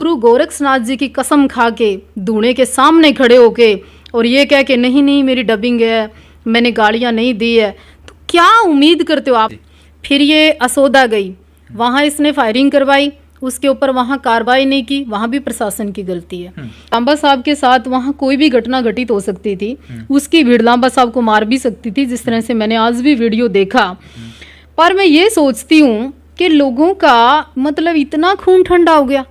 गुरु गोरक्षनाथ जी की कसम खा के दूने के सामने खड़े होके और ये कह के नहीं नहीं मेरी डबिंग है, मैंने गालियाँ नहीं दी है, तो क्या उम्मीद करते हो आप? फिर ये असोदा गई, वहाँ इसने फायरिंग करवाई, उसके ऊपर वहाँ कार्रवाई नहीं की, वहाँ भी प्रशासन की गलती है। लांबा साहब के साथ वहाँ कोई भी घटना घटित हो सकती थी, उसकी भीड़ लांबा साहब को मार भी सकती थी, जिस तरह से मैंने आज भी वीडियो देखा। पर मैं ये सोचती हूँ कि लोगों का मतलब इतना खून ठंडा हो गया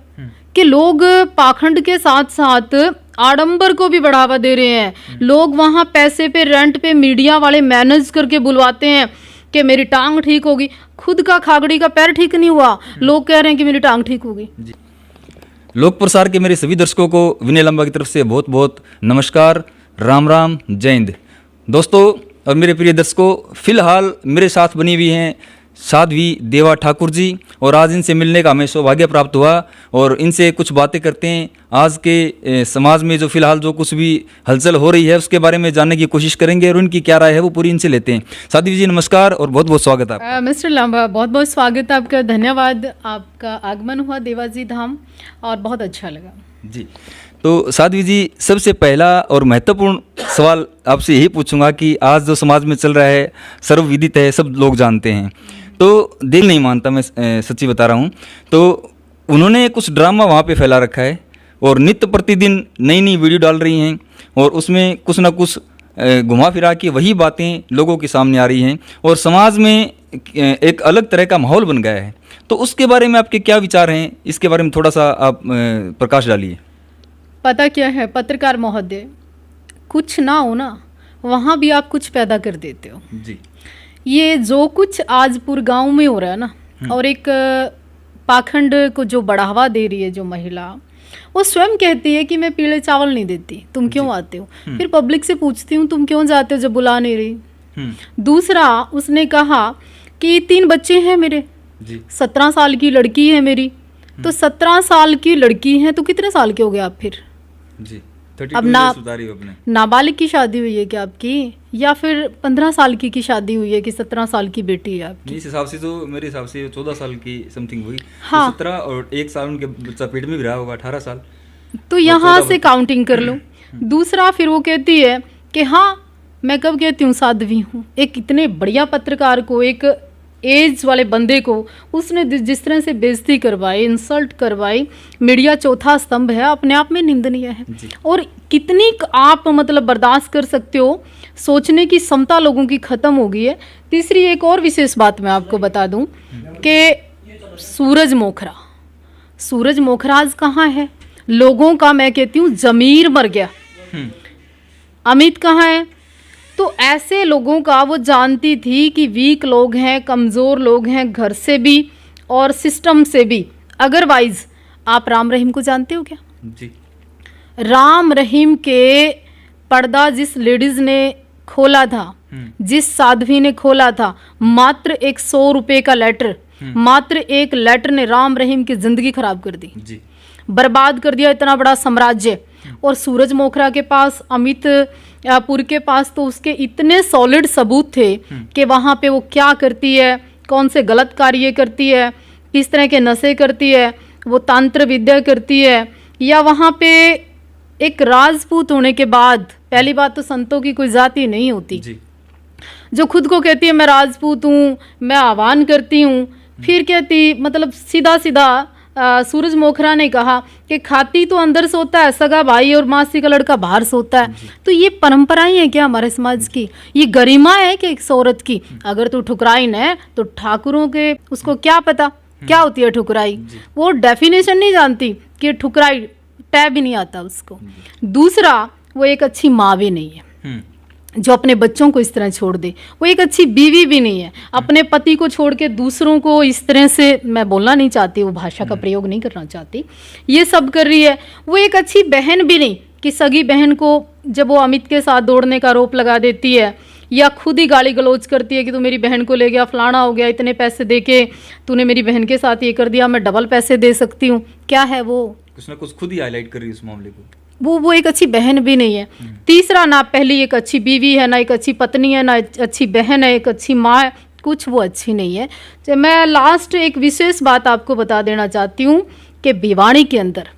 कि लोग पाखंड के साथ साथ आडंबर को भी बढ़ावा दे रहे हैं। लोग वहाँ पैसे पे, रेंट पे मीडिया वाले मैनेज करके बुलवाते हैं कि मेरी टांग ठीक होगी, खुद का खागड़ी का पैर ठीक नहीं हुआ, लोग कह रहे हैं कि मेरी टांग ठीक होगी। लोक प्रसार के मेरे सभी दर्शकों को विनय लांबा की तरफ से बहुत बहुत नमस्कार, राम राम, जय हिंद। दोस्तों और मेरे प्रिय दर्शकों, फिलहाल मेरे साथ बनी हुई हैं साध्वी देवा ठाकुर जी, और आज इनसे मिलने का हमें सौभाग्य प्राप्त हुआ और इनसे कुछ बातें करते हैं। आज के समाज में जो फिलहाल जो कुछ भी हलचल हो रही है उसके बारे में जानने की कोशिश करेंगे और उनकी क्या राय है वो पूरी इनसे लेते हैं। साध्वी जी नमस्कार और बहुत बहुत स्वागत है आपका। मिस्टर लांबा, बहुत बहुत स्वागत है आपका, धन्यवाद। आपका आगमन हुआ देवाजी धाम और बहुत अच्छा लगा जी। तो साध्वी जी, सबसे पहला और महत्वपूर्ण सवाल आपसे यही पूछूंगा कि आज जो समाज में चल रहा है सर्वविदित है, सब लोग जानते हैं, तो दिल नहीं मानता, मैं सच्ची बता रहा हूँ। तो उन्होंने कुछ ड्रामा वहाँ पे फैला रखा है और नित्य प्रतिदिन नई नई वीडियो डाल रही हैं और उसमें कुछ ना कुछ घुमा फिरा के वही बातें लोगों के सामने आ रही हैं और समाज में एक अलग तरह का माहौल बन गया है। तो उसके बारे में आपके क्या विचार हैं, इसके बारे में थोड़ा सा आप प्रकाश डालिए। पता क्या है पत्रकार महोदय, कुछ ना हो ना वहाँ भी आप कुछ पैदा कर देते हो जी। ये जो कुछ आज पूरे गांव में हो रहा है ना, और एक पाखंड को जो बढ़ावा दे रही है जो महिला, वो स्वयं कहती है कि मैं पीले चावल नहीं देती, तुम क्यों आते हो? फिर पब्लिक से पूछती हूँ तुम क्यों जाते हो जब बुला नहीं रही। दूसरा, उसने कहा कि 3 बच्चे हैं मेरे, 17 साल की लड़की है मेरी, तो 17 साल की लड़की है तो कितने साल के हो गए आप फिर? जी। अब नाबालिग की शादी हुई है क्या आपकी, या फिर 15 साल की शादी हुई है कि 17 साल की बेटी है आपकी? इस हिसाब से तो मेरे हिसाब से 14 साल की समथिंग हुई। हाँ। 17 और 1 साल उनके बच्चा पेट में भी रहा होगा, 18 साल। तो यहाँ से काउंटिंग कर लो। दूसरा, फिर वो कहती है कि हाँ मैं कब कहती हूँ साध्वी हूँ। एक इतने बढ़िया पत्रकार को, एक एज वाले बंदे को उसने जिस तरह से बेइज्जती करवाई, इंसल्ट करवाई, मीडिया चौथा स्तंभ है, अपने आप में निंदनीय है। और कितनी आप मतलब बर्दाश्त कर सकते हो, सोचने की क्षमता लोगों की खत्म हो गई है। तीसरी एक और विशेष बात मैं आपको बता दूं कि सूरज मोखरा आज कहाँ है? लोगों का मैं कहती हूँ जमीर मर गया। अमित कहाँ है? तो ऐसे लोगों का, वो जानती थी कि वीक लोग हैं, कमज़ोर लोग हैं, घर से भी और सिस्टम से भी। अदरवाइज आप राम रहीम को जानते हो क्या? जी। राम रहीम के पर्दा जिस लेडीज ने खोला था, जिस साध्वी ने खोला था, मात्र एक 100 रुपये का लेटर, मात्र एक लेटर ने राम रहीम की जिंदगी खराब कर दी जी। बर्बाद कर दिया इतना बड़ा साम्राज्य। और सूरज मोखरा के पास, अमित पुर के पास तो उसके इतने सॉलिड सबूत थे कि वहाँ पे वो क्या करती है, कौन से गलत कार्य करती है, किस तरह के नशे करती है, वो तंत्र विद्या करती है, या वहाँ पे एक राजपूत होने के बाद, पहली बात तो संतों की कोई जाति नहीं होती जी। जो खुद को कहती है मैं राजपूत हूँ, मैं आह्वान करती हूँ, फिर कहती मतलब सीधा सीधा सूरज मोखरा ने कहा कि खाती तो अंदर सोता है, सगा भाई और मासी का लड़का बाहर सोता है। तो ये परंपराएं हैं क्या हमारे समाज की? ये गरिमा है कि एक औरत की? अगर तू ठुकराई न तो ठाकुरों के उसको क्या पता क्या होती है ठुकराई? वो डेफिनेशन नहीं जानती कि ठुकराई, टै भी नहीं आता उसको। दूसरा, वो एक अच्छी माँ भी नहीं है जो अपने बच्चों को इस तरह छोड़ दे। वो एक अच्छी बीवी भी नहीं है, अपने पति को छोड़ के दूसरों को इस तरह से, मैं बोलना नहीं चाहती, वो भाषा का प्रयोग नहीं करना चाहती, ये सब कर रही है। वो एक अच्छी बहन भी नहीं कि सगी बहन को जब वो अमित के साथ दौड़ने का आरोप लगा देती है या खुद ही गाली गलौज करती है कि तू मेरी बहन को ले गया, फलाना हो गया, इतने पैसे दे के तूने मेरी बहन के साथ ये कर दिया, मैं डबल पैसे दे सकती हूँ, क्या है वो? कुछ ना कुछ खुद ही हाईलाइट कर रही है उस मामले को। वो एक अच्छी बहन भी नहीं है। तीसरा, ना पहली एक अच्छी बीवी है, ना एक अच्छी पत्नी है, ना अच्छी बहन है, एक अच्छी माँ है, कुछ वो अच्छी नहीं है। मैं लास्ट एक विशेष बात आपको बता देना चाहती हूँ कि भिवाड़ी के अंदर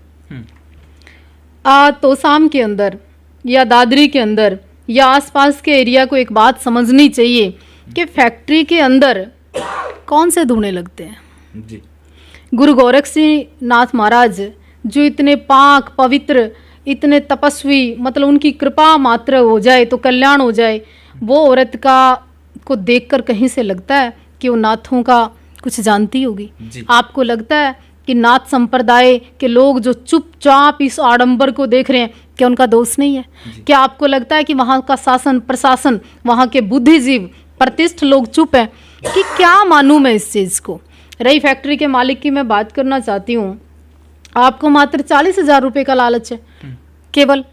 तोसाम के अंदर या दादरी के अंदर या आसपास के एरिया को एक बात समझनी चाहिए कि फैक्ट्री के अंदर कौन से धुएं लगते हैं। जी। गुरु गोरखसिंह नाथ महाराज जो इतने पाक पवित्र, इतने तपस्वी, मतलब उनकी कृपा मात्र हो जाए तो कल्याण हो जाए, वो औरत को देखकर कहीं से लगता है कि वो नाथों का कुछ जानती होगी। आपको लगता है कि नाथ संप्रदाय के लोग जो चुपचाप इस आडंबर को देख रहे हैं, क्या उनका दोष नहीं है? क्या आपको लगता है कि वहाँ का शासन प्रशासन, वहाँ के बुद्धिजीव प्रतिष्ठ लोग चुप हैं? कि क्या मानूं मैं इस चीज़ को। रही फैक्ट्री के मालिक की मैं बात करना चाहती हूँ, आपको मात्र 40,000 रुपये का लालच है केवल,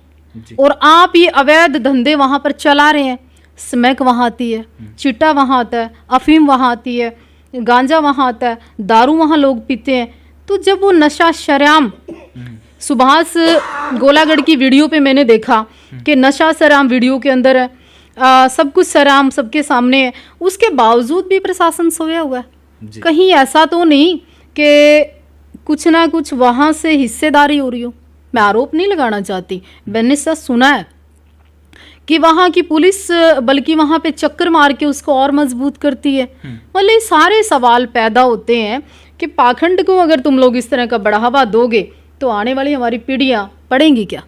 और आप ये अवैध धंधे वहाँ पर चला रहे हैं। स्मैक वहाँ आती है, चिट्टा वहाँ आता है, अफीम वहाँ आती है, गांजा वहाँ आता है, दारू वहाँ लोग पीते हैं। तो जब वो नशा शरेआम, सुभाष गोलागढ़ की वीडियो पे मैंने देखा कि नशा शरेआम वीडियो के अंदर है, सब कुछ शरेआम सबके सामने है, उसके बावजूद भी प्रशासन सोया हुआ है। कहीं ऐसा तो नहीं कि कुछ ना कुछ वहाँ से हिस्सेदारी हो रही हो। मैं आरोप नहीं लगाना चाहती, मैंने सच सुना है कि वहाँ की पुलिस बल्कि वहाँ पे चक्कर मार के उसको और मजबूत करती है। मतलब सारे सवाल पैदा होते हैं कि पाखंड को अगर तुम लोग इस तरह का बढ़ावा दोगे तो आने वाली हमारी पीढ़ियाँ पढ़ेंगी क्या,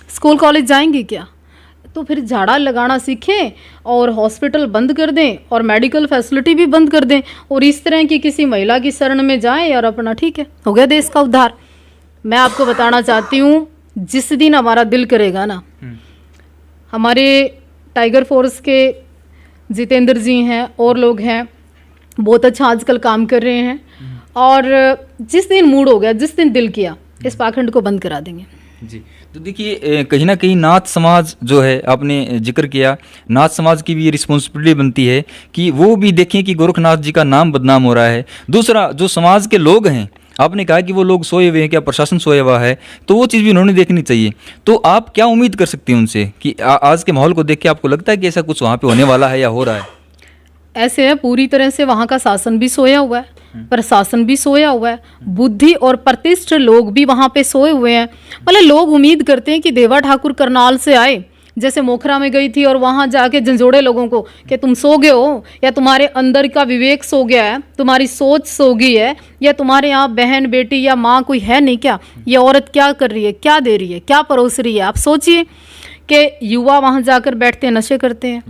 स्कूल कॉलेज जाएंगी क्या? तो फिर झाड़ा लगाना सीखें और हॉस्पिटल बंद कर दें और मेडिकल फैसिलिटी भी बंद कर दें और इस तरह की किसी महिला की शरण में जाएं और अपना ठीक है, हो गया देश का उद्धार। मैं आपको बताना चाहती हूँ, जिस दिन हमारा दिल करेगा ना, हमारे टाइगर फोर्स के जितेंद्र जी हैं और लोग हैं, बहुत अच्छा आजकल काम कर रहे हैं, और जिस दिन मूड हो गया, जिस दिन दिल किया, इस पाखंड को बंद करा देंगे। जी। तो देखिए कहीं ना कहीं नाथ समाज जो है, आपने जिक्र किया, नाथ समाज की भी ये रिस्पॉन्सिबिलिटी बनती है कि वो भी देखें कि गोरखनाथ जी का नाम बदनाम हो रहा है। दूसरा, जो समाज के लोग हैं, आपने कहा कि वो लोग सोए हुए हैं, क्या प्रशासन सोया हुआ है, तो वो चीज़ भी उन्होंने देखनी चाहिए। तो आप क्या उम्मीद कर सकती हैं उनसे कि आज के माहौल को देख के आपको लगता है कि ऐसा कुछ वहाँ पे होने वाला है या हो रहा है? ऐसे है, पूरी तरह से वहाँ का शासन भी सोया हुआ है, प्रशासन भी सोया हुआ है, बुद्धि और प्रतिष्ठ लोग भी वहाँ पे सोए हुए हैं। मतलब लोग उम्मीद करते हैं कि देवा ठाकुर करनाल से आए, जैसे मोखरा में गई थी और वहाँ जाके झंझोड़े लोगों को कि तुम सो गए हो, या तुम्हारे अंदर का विवेक सो गया है, तुम्हारी सोच सो गई है, या तुम्हारे यहाँ बहन बेटी या माँ कोई है नहीं क्या? ये औरत क्या कर रही है, क्या दे रही है, क्या परोस रही है? आप सोचिए कि युवा वहाँ जाकर बैठते हैं, नशे करते हैं।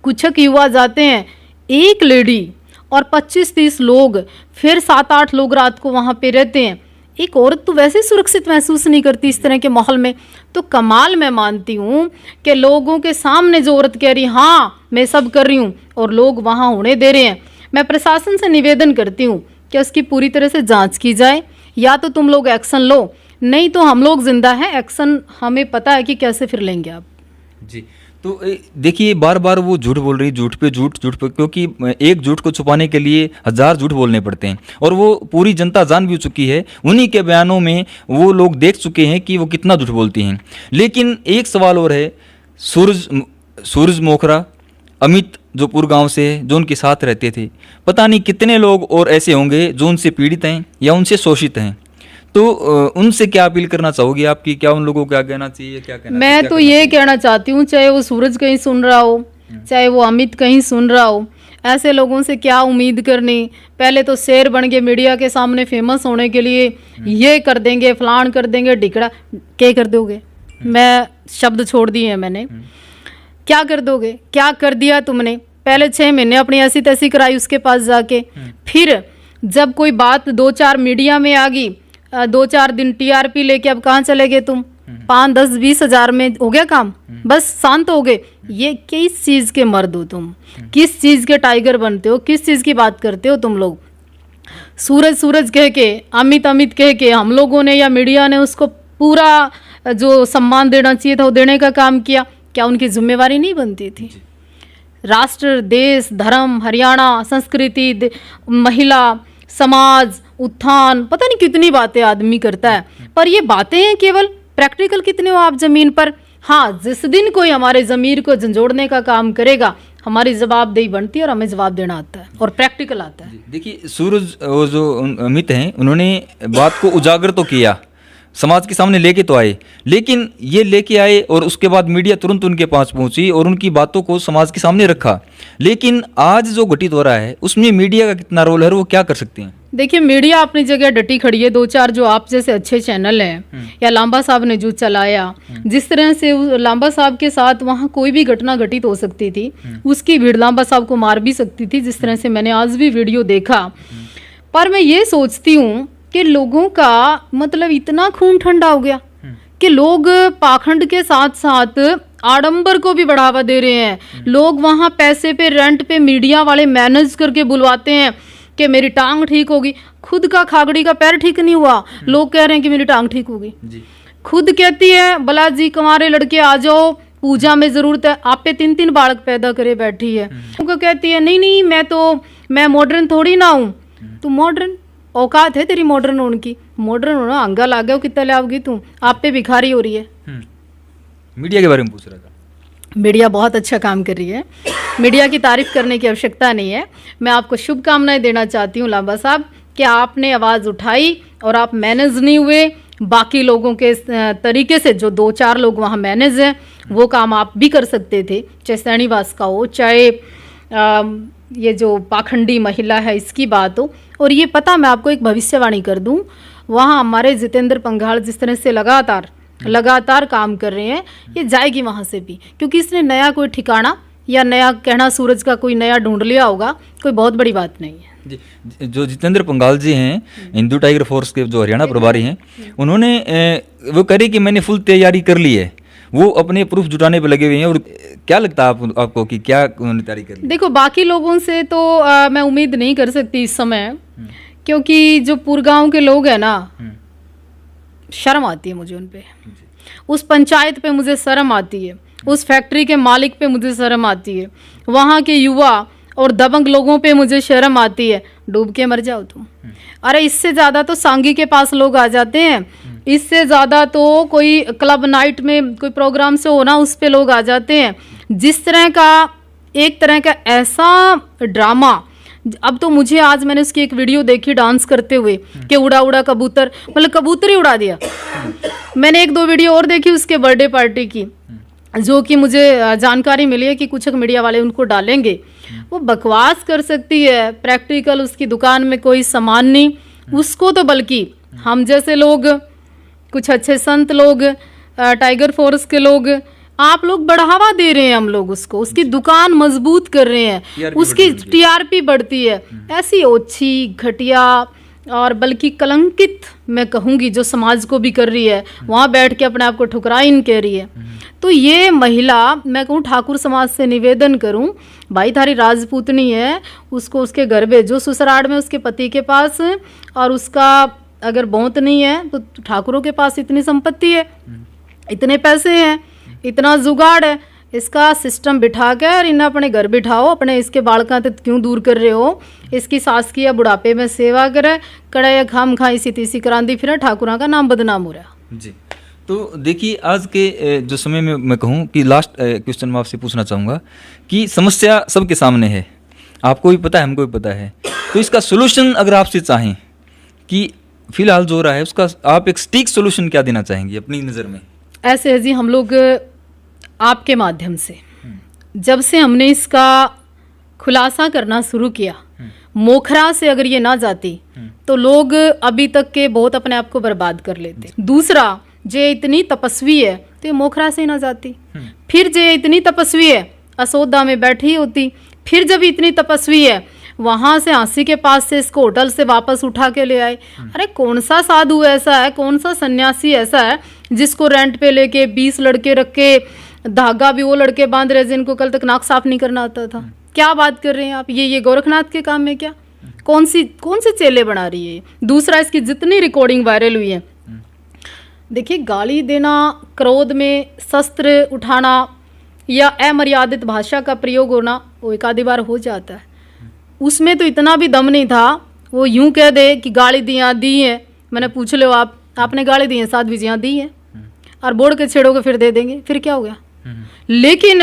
कुछ युवा जाते हैं, एक लेडी और 25-30 लोग, फिर 7-8 लोग रात को वहाँ पे रहते हैं। एक औरत तो वैसे सुरक्षित महसूस नहीं करती इस तरह के माहौल में। तो कमाल मैं मानती हूँ कि लोगों के सामने जो औरत कह रही हाँ मैं सब कर रही हूँ और लोग वहाँ होने दे रहे हैं। मैं प्रशासन से निवेदन करती हूँ कि उसकी पूरी तरह से जांच की जाए, या तो तुम लोग एक्शन लो, नहीं तो हम लोग जिंदा हैं, एक्शन हमें पता है कि कैसे फिर लेंगे आप। जी। तो देखिए बार बार वो झूठ बोल रही, झूठ पे, क्योंकि एक झूठ को छुपाने के लिए 1000 झूठ बोलने पड़ते हैं, और वो पूरी जनता जान भी चुकी है। उन्हीं के बयानों में वो लोग देख चुके हैं कि वो कितना झूठ बोलती हैं। लेकिन एक सवाल और है, सूरज मोखरा, अमित जो पुरगांव से है, जो उनके साथ रहते थे, पता नहीं कितने लोग और ऐसे होंगे जो उनसे पीड़ित हैं या उनसे शोषित हैं। तो उनसे क्या अपील करना चाहोगी आपकी? क्या उन लोगों को क्या कहना चाहिए, क्या कहना? मैं तो ये कहना चाहती हूँ, चाहे वो सूरज कहीं सुन रहा हो, चाहे वो अमित कहीं सुन रहा हो, ऐसे लोगों से क्या उम्मीद करनी। पहले तो शेर बन के मीडिया के सामने फेमस होने के लिए ये कर देंगे, फलान कर देंगे, ढिकड़ा क्या कर दोगे? मैं शब्द छोड़ दिए हैं मैंने, क्या कर दोगे? क्या कर दिया तुमने? पहले 6 महीने अपनी ऐसी तैसी कराई उसके पास जाके, फिर जब कोई बात 2-4 मीडिया में आ गई, 2-4 दिन टीआरपी लेके अब कहाँ चले गए तुम? 5, 10, 20 हज़ार में हो गया काम, बस शांत हो गए। ये किस चीज के मर्द हो तुम? किस चीज के टाइगर बनते हो? किस चीज की बात करते हो तुम लोग? सूरज कह के, अमित कह के हम लोगों ने या मीडिया ने उसको पूरा जो सम्मान देना चाहिए था वो देने का काम किया। क्या उनकी जिम्मेवारी नहीं बनती थी? राष्ट्र, देश, धर्म, हरियाणा, संस्कृति, महिला, समाज, उत्थान, पता नहीं कितनी बातें आदमी करता है, पर ये बातें हैं केवल। प्रैक्टिकल कितने हो आप जमीन पर? हाँ, जिस दिन कोई हमारे ज़मीर को झंझोड़ने का काम करेगा, हमारी जवाबदेही बनती है और हमें जवाब देना आता है और प्रैक्टिकल आता है। देखिए सूरज, वो जो अमित हैं, उन्होंने बात को उजागर तो किया, समाज के सामने लेके तो आए, लेकिन ये लेके आए और उसके बाद मीडिया तुरंत उनके पास पहुंची और उनकी बातों को समाज के सामने रखा। लेकिन आज जो घटित हो रहा है उसमें मीडिया का कितना रोल है, वो क्या कर सकते हैं? देखिए, मीडिया अपनी जगह डटी खड़ी है। 2-4 जो आप जैसे अच्छे चैनल हैं या लांबा साहब ने जो चलाया, जिस तरह से लांबा साहब के साथ वहाँ कोई भी घटना घटित हो सकती थी, उसकी भीड़ लांबा साहब को मार भी सकती थी, जिस तरह से मैंने आज भी वीडियो देखा। पर मैं ये सोचती हूँ कि लोगों का मतलब इतना खून ठंडा हो गया कि लोग पाखंड के साथ साथ आडंबर को भी बढ़ावा दे रहे हैं। लोग वहाँ पैसे पे, रेंट पे मीडिया वाले मैनेज करके बुलवाते हैं कि मेरी टांग ठीक होगी। खुद का खागड़ी का पैर ठीक नहीं हुआ, लोग कह रहे हैं कि मेरी टांग ठीक होगी। खुद कहती है बला जी कुंवारे लड़के आ जाओ, पूजा में जरूरत है, आप पे 3-3 बालक पैदा करे बैठी है। उनको कहती है नहीं नहीं, मैं मॉडर्न थोड़ी ना हूँ। तू मॉडर्न, औकात है तेरी मॉडर्न होने की? मॉडर्न होना अंगा ला गया, कितना ले आओगी तू? आप पे भिखारी हो रही है। मीडिया के बारे में पूछ रहा था। मीडिया बहुत अच्छा काम कर रही है, मीडिया की तारीफ करने की आवश्यकता नहीं है। मैं आपको शुभकामनाएं देना चाहती हूँ लांबा साहब कि आपने आवाज़ उठाई और आप मैनेज नहीं हुए। बाकी लोगों के तरीके से जो 2-4 लोग वहाँ मैनेज हैं, वो काम आप भी कर सकते थे, चाहे श्रेणीवास का हो, चाहे ये जो पाखंडी महिला है इसकी बात हो। और ये पता, मैं आपको एक भविष्यवाणी कर दूं, वहाँ हमारे जितेंद्र पंघाल जिस तरह से लगातार काम कर रहे हैं, ये जाएगी वहाँ से भी, क्योंकि इसने नया कोई ठिकाना या नया कहना सूरज का कोई नया ढूंढ लिया होगा, कोई बहुत बड़ी बात नहीं है। जी, जो जितेंद्र पंघाल जी हैं, हिंदू टाइगर फोर्स के जो हरियाणा प्रभारी हैं, उन्होंने वो करी कि मैंने फुल तैयारी कर ली है, वो अपने प्रूफ जुटाने पे लगे हुए हैं। और क्या लगता है आपको कि क्या उन्होंने तैयारी कर ली? देखो, बाकी लोगों से तो मैं उम्मीद नहीं कर सकती इस समय, क्योंकि जो पुरगांव के लोग हैं ना, शर्म आती है मुझे उन पे। उस पंचायत पे मुझे शर्म आती है, उस फैक्ट्री के मालिक पे मुझे शर्म आती है, वहाँ के युवा और दबंग लोगों पे मुझे शर्म आती है। डूब के मर जाओ तुम। अरे इससे ज़्यादा तो सांगी के पास लोग आ जाते हैं, इससे ज़्यादा तो कोई क्लब नाइट में कोई प्रोग्राम से होना, उस पे लोग आ जाते हैं। जिस तरह का एक तरह का ऐसा ड्रामा, अब तो मुझे आज मैंने उसकी एक वीडियो देखी डांस करते हुए कि उड़ा उड़ा कबूतर, मतलब कबूतर ही उड़ा दिया। मैंने 1-2 वीडियो और देखी उसके बर्थडे पार्टी की, जो कि मुझे जानकारी मिली है कि कुछ मीडिया वाले उनको डालेंगे। वो बकवास कर सकती है, प्रैक्टिकल उसकी दुकान में कोई सामान नहीं, उसको तो बल्कि हम जैसे लोग, कुछ अच्छे संत लोग, टाइगर फोर्स के लोग, आप लोग बढ़ावा दे रहे हैं। हम लोग उसको, उसकी दुकान मजबूत कर रहे हैं, उसकी टीआरपी बढ़ती है। ऐसी ओछी, घटिया और बल्कि कलंकित मैं कहूँगी जो समाज को भी कर रही है, वहाँ बैठ के अपने आप को ठुकराइन कह रही है। तो ये महिला, मैं कहूँ ठाकुर समाज से निवेदन करूँ, भाई थारी राजपूतनी है, उसको उसके घर भेजो ससुराल में उसके पति के पास। और उसका अगर बहुत नहीं है तो ठाकुरों के पास इतनी संपत्ति है, इतने पैसे हैं, इतना जुगाड़ है, इसका सिस्टम बिठा कर इन्हें अपने घर बिठाओ। अपने इसके बालका तो क्यों दूर कर रहे हो? इसकी सास की या बुढ़ापे में सेवा करे, कड़े खाम खा इसी तीसी करांदी फिर ठाकुरा का नाम बदनाम हो रहा। जी, तो देखिए आज के जो समय में मैं कहूँ कि लास्ट क्वेश्चन मैं आपसे पूछना चाहूँगा कि समस्या सबके सामने है, आपको भी पता है, हमको भी पता है, तो इसका सोल्यूशन अगर आपसे चाहें कि फिलहाल जो हो रहा है उसका आप एक सटीक सोल्यूशन क्या देना चाहेंगे अपनी नज़र में? ऐसे है जी, हम लोग आपके माध्यम से जब से हमने इसका खुलासा करना शुरू किया, मोखरा से अगर ये ना जाती तो लोग अभी तक के बहुत अपने आप को बर्बाद कर लेते। दूसरा, जे इतनी तपस्वी है तो ये मोखरा से ना जाती। फिर जे इतनी तपस्वी है असोदा में बैठी होती। फिर जब इतनी तपस्वी है वहां से हांसी के पास से इसको होटल से वापस उठा के ले आए। अरे कौन सा साधु ऐसा है, कौन सा सन्यासी ऐसा है जिसको रेंट पे लेके 20 लड़के रख के, धागा भी वो लड़के बांध रहे जिनको कल तक नाक साफ नहीं करना आता था। क्या बात कर रहे हैं आप? ये गोरखनाथ के काम में क्या? कौन से चेले बना रही है? दूसरा, इसकी जितनी रिकॉर्डिंग वायरल हुई है, देखिए गाली देना, क्रोध में शस्त्र उठाना या अमर्यादित भाषा का प्रयोग होना वो एक आधी बार हो जाता है। उसमें तो इतना भी दम नहीं था वो यूं कह दे कि गाली दी है। मैंने पूछ लो आपने गाली दी है? साध्वी जी दी है, और बोर्ड के छेड़ोगे फिर दे देंगे, फिर क्या हो गया? लेकिन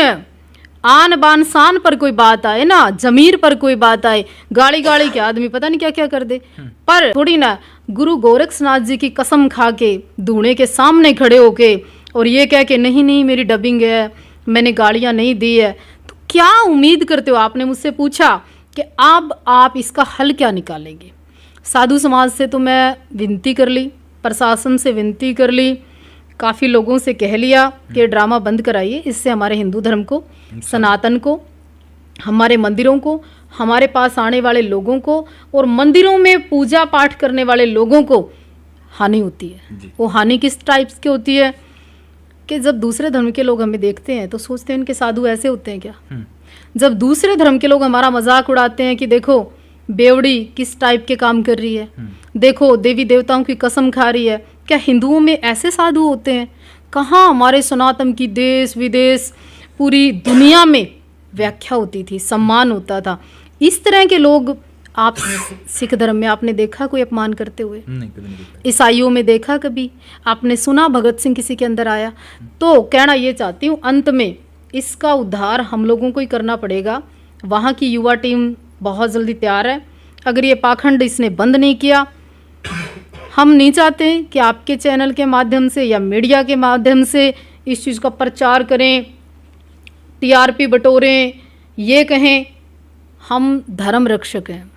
आन बान शान पर कोई बात आए ना, जमीर पर कोई बात आए, गाड़ी गाड़ी के आदमी पता नहीं क्या क्या कर दे, पर थोड़ी ना गुरु गोरक्षनाथ जी की कसम खा के दूने के सामने खड़े होके और ये कह के नहीं नहीं मेरी डबिंग है, मैंने गाड़ियां नहीं दी है, तो क्या उम्मीद करते हो? आपने मुझसे पूछा कि अब आप इसका हल क्या निकालेंगे। साधु समाज से तो मैं विनती कर ली, प्रशासन से विनती कर ली, काफ़ी लोगों से कह लिया कि ड्रामा बंद कराइए, इससे हमारे हिंदू धर्म को, सनातन को, हमारे मंदिरों को, हमारे पास आने वाले लोगों को और मंदिरों में पूजा पाठ करने वाले लोगों को हानि होती है। वो हानि किस टाइप्स की होती है कि जब दूसरे धर्म के लोग हमें देखते हैं तो सोचते हैं इनके साधु ऐसे होते हैं क्या। जब दूसरे धर्म के लोग हमारा मजाक उड़ाते हैं कि देखो बेवड़ी किस टाइप के काम कर रही है, देखो देवी देवताओं की कसम खा रही है, क्या हिंदुओं में ऐसे साधु होते हैं? कहाँ हमारे सनातन की देश विदेश पूरी दुनिया में व्याख्या होती थी, सम्मान होता था। इस तरह के लोग आप सिख धर्म में आपने देखा कोई अपमान करते हुए? नहीं, कभी नहीं देखा। ईसाइयों में देखा कभी? आपने सुना भगत सिंह किसी के अंदर आया? तो कहना ये चाहती हूँ अंत में इसका उद्धार हम लोगों को ही करना पड़ेगा। वहाँ की युवा टीम बहुत जल्दी तैयार है। अगर ये पाखंड इसने बंद नहीं किया, हम नहीं चाहते कि आपके चैनल के माध्यम से या मीडिया के माध्यम से इस चीज़ का प्रचार करें, टीआरपी बटोरें, ये कहें हम धर्म रक्षक हैं,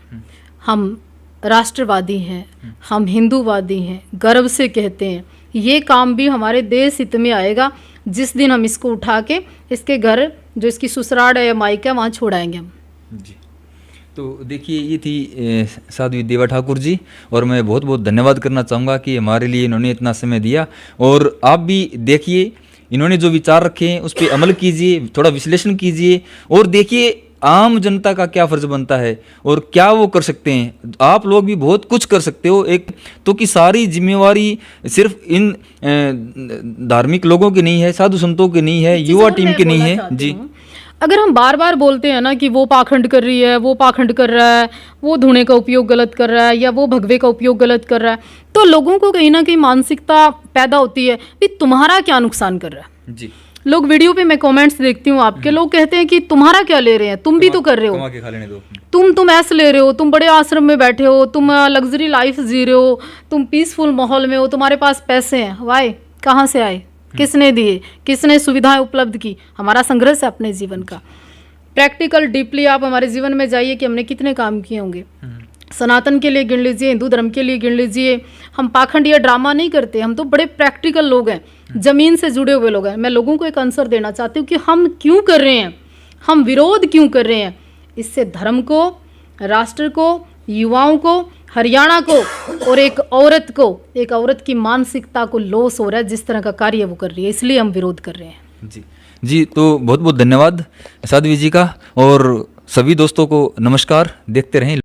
हम राष्ट्रवादी हैं, हम हिंदूवादी हैं, गर्व से कहते हैं। ये काम भी हमारे देश हित में आएगा जिस दिन हम इसको उठा के इसके घर जो इसकी ससुराल है या मायका है वहाँ छोड़ाएंगे हम जी। तो देखिए ये थी साध्वी देवा ठाकुर जी, और मैं बहुत बहुत धन्यवाद करना चाहूँगा कि हमारे लिए इन्होंने इतना समय दिया। और आप भी देखिए इन्होंने जो विचार रखे हैं उस पर अमल कीजिए, थोड़ा विश्लेषण कीजिए और देखिए आम जनता का क्या फर्ज बनता है और क्या वो कर सकते हैं। आप लोग भी बहुत कुछ कर सकते हो। एक तो कि सारी जिम्मेवारी सिर्फ इन धार्मिक लोगों की नहीं है, साधु संतों की नहीं है, युवा टीम की नहीं है जी। अगर हम बार बार बोलते हैं ना कि वो पाखंड कर रही है, वो पाखंड कर रहा है, वो धुने का उपयोग गलत कर रहा है या वो भगवे का उपयोग गलत कर रहा है, तो लोगों को कहीं ना कहीं मानसिकता पैदा होती है कि तुम्हारा क्या नुकसान कर रहा है जी। लोग वीडियो पे मैं कमेंट्स देखती हूँ आपके, लोग कहते हैं कि तुम्हारा क्या ले रहे हैं, तुम भी तो कर रहे हो, कमा के खा लेने दो। तुम ऐसे ले रहे हो, तुम बड़े आश्रम में बैठे हो, तुम लग्जरी लाइफ जी रहे हो, तुम पीसफुल माहौल में हो, तुम्हारे पास पैसे हैं, वाई कहाँ से आए, किसने दिए, किसने सुविधाएं उपलब्ध की? हमारा संघर्ष है अपने जीवन का। प्रैक्टिकल डीपली आप हमारे जीवन में जाइए कि हमने कितने काम किए होंगे। सनातन के लिए गिन लीजिए, हिंदू धर्म के लिए गिन लीजिए। हम पाखंड या ड्रामा नहीं करते, हम तो बड़े प्रैक्टिकल लोग हैं, जमीन से जुड़े हुए लोग हैं। मैं लोगों को एक आंसर देना चाहती हूँ कि हम क्यों कर रहे हैं, हम विरोध क्यों कर रहे हैं। इससे धर्म को, राष्ट्र को, युवाओं को, हरियाणा को और एक औरत की मानसिकता को लॉस हो रहा है। जिस तरह का कार्य वो कर रही है, इसलिए हम विरोध कर रहे हैं जी। जी, तो बहुत बहुत धन्यवाद साध्वी जी का, और सभी दोस्तों को नमस्कार। देखते रहें।